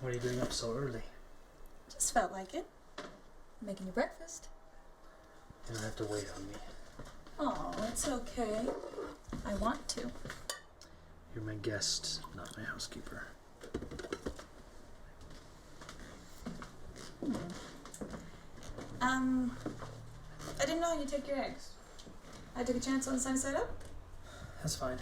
What are you doing up so early? Just felt like it. Making you breakfast. You don't have to wait on me. Oh, it's okay. I want to. You're my guest, not my housekeeper. I didn't know you take your eggs. I took a chance on the sunny side up. That's fine.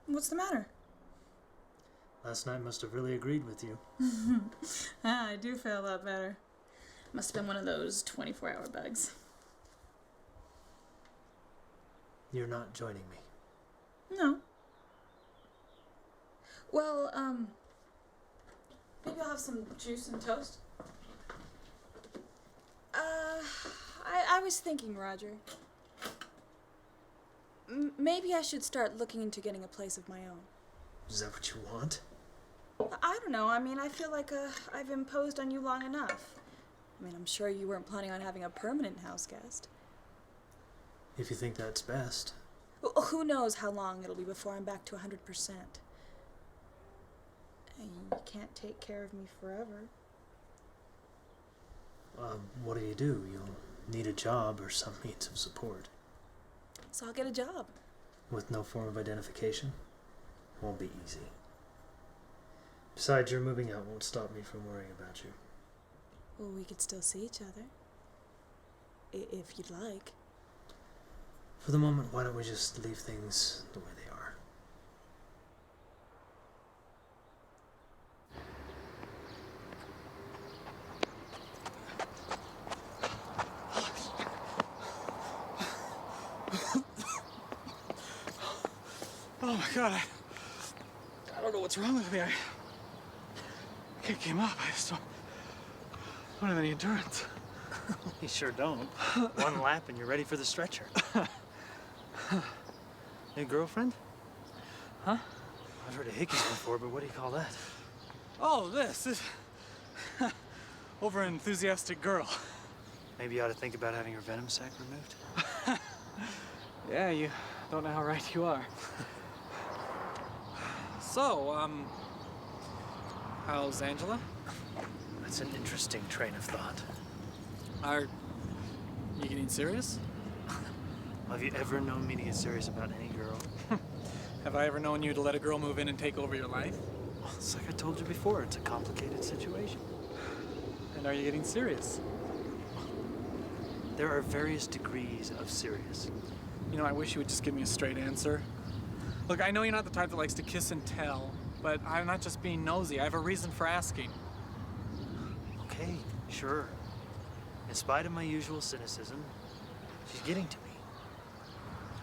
What's the matter? Last night must have really agreed with you. I do feel a lot better. Must have been one of those 24-hour bugs. You're not joining me. No. Well, maybe I'll have some juice and toast. I was thinking, Roger. Maybe I should start looking into getting a place of my own. Is that what you want? I don't know. I mean, I feel like I've imposed on you long enough. I mean, I'm sure you weren't planning on having a permanent house guest. If you think that's best. Well, who knows how long it'll be before I'm back to 100%. And you can't take care of me forever. What do? You'll need a job or some means of support. So I'll get a job. With no form of identification? Won't be easy. Besides, your moving out won't stop me from worrying about you. Well, we could still see each other. If you'd like. For the moment, why don't we just leave things the way they are? Oh my God, I don't know what's wrong with me. I can't keep up. I just don't have any endurance. You sure don't. One lap and you're ready for the stretcher. New girlfriend? Huh? I've heard of hickeys before, but what do you call that? Oh, this is over enthusiastic girl. Maybe you ought to think about having her venom sac removed. Yeah, you don't know how right you are. So, how's Angela? That's an interesting train of thought. Are you getting serious? Have you ever known me to get serious about any girl? Have I ever known you to let a girl move in and take over your life? Well, it's like I told you before, it's a complicated situation. And are you getting serious? There are various degrees of serious. You know, I wish you would just give me a straight answer. Look, I know you're not the type that likes to kiss and tell, but I'm not just being nosy. I have a reason for asking. Okay, sure. In spite of my usual cynicism, she's getting to me.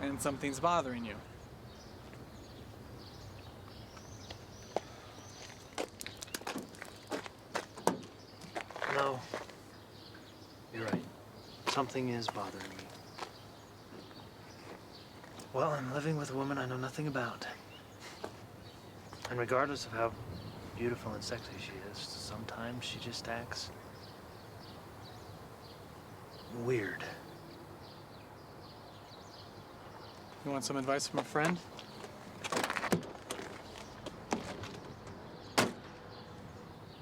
And something's bothering you. No. You're right. Something is bothering me. Well, I'm living with a woman I know nothing about. And regardless of how beautiful and sexy she is, sometimes she just acts weird. You want some advice from a friend?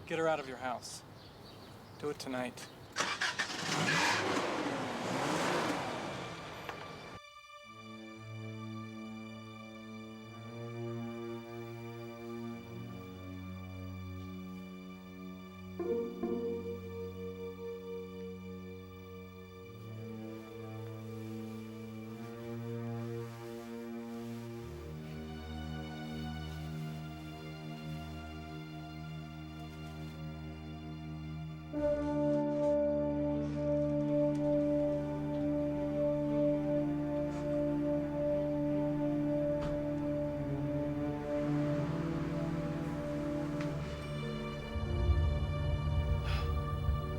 Get her out of your house. Do it tonight.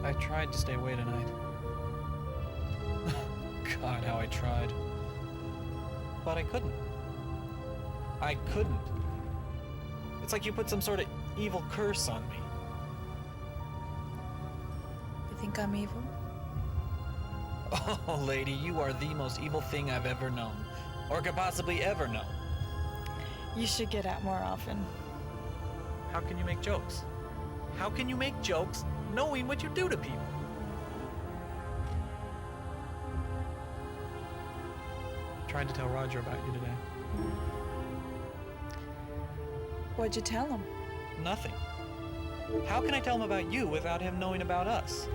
I tried to stay away tonight. God, how I tried. But I couldn't. I couldn't. It's like you put some sort of evil curse on me. You think I'm evil? Oh, lady, you are the most evil thing I've ever known. Or could possibly ever know. You should get out more often. How can you make jokes? How can you make jokes knowing what you do to people? Tried to tell Roger about you today. What'd you tell him? Nothing. How can I tell him about you without him knowing about us?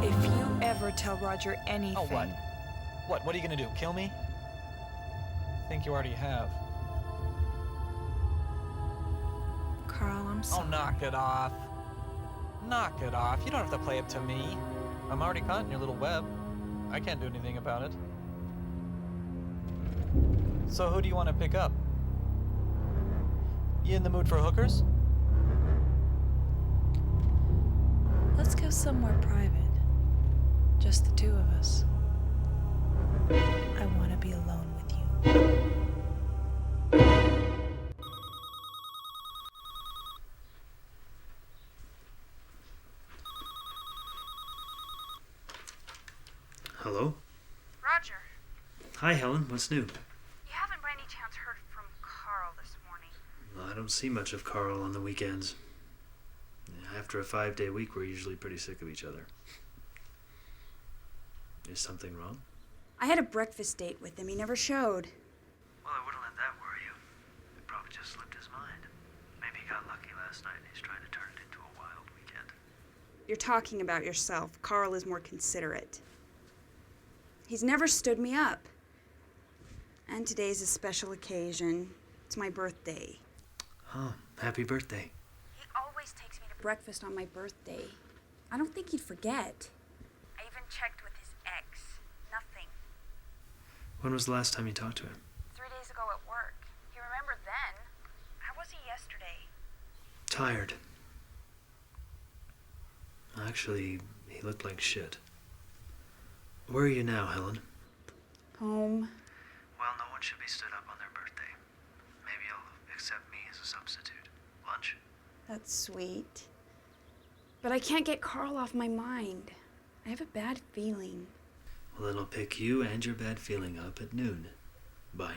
If you ever tell Roger anything... Oh, what? What are you gonna do, kill me? I think you already have. Carl, I'm sorry. Oh, knock it off. Knock it off. You don't have to play it to me. I'm already caught in your little web. I can't do anything about it. So who do you want to pick up? You in the mood for hookers? Let's go somewhere private. Just the two of us. I want to be alone with you. Hello? Roger, Hi, Helen. What's new? you haven't by any chance heard from Carl this morning? Well, I don't see much of Carl on the weekends. After a 5-day week, we're usually pretty sick of each other. Is something wrong? I had a breakfast date with him. He never showed. Well, I wouldn't let that worry you. It probably just slipped his mind. Maybe he got lucky last night and he's trying to turn it into a wild weekend. You're talking about yourself. Carl is more considerate. He's never stood me up. And today's a special occasion. It's my birthday. Oh, happy birthday. He always takes me to breakfast on my birthday. I don't think he'd forget. I even checked with his ex. Nothing. When was the last time you talked to him? 3 days ago at work. He remembered then. How was he yesterday? Tired. Actually, he looked like shit. Where are you now, Helen? Home. Well, no one should be stood up on their birthday. Maybe you'll accept me as a substitute. Lunch? That's sweet. But I can't get Carl off my mind. I have a bad feeling. Well, then I'll pick you and your bad feeling up at noon. Bye.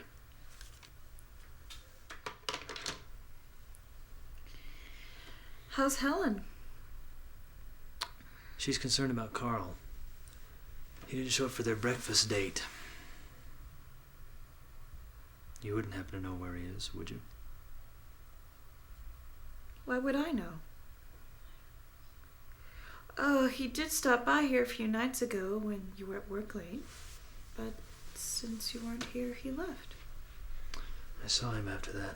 How's Helen? She's concerned about Carl. He didn't show up for their breakfast date. You wouldn't happen to know where he is, would you? Why would I know? Oh, he did stop by here a few nights ago when you were at work late. But since you weren't here, he left. I saw him after that.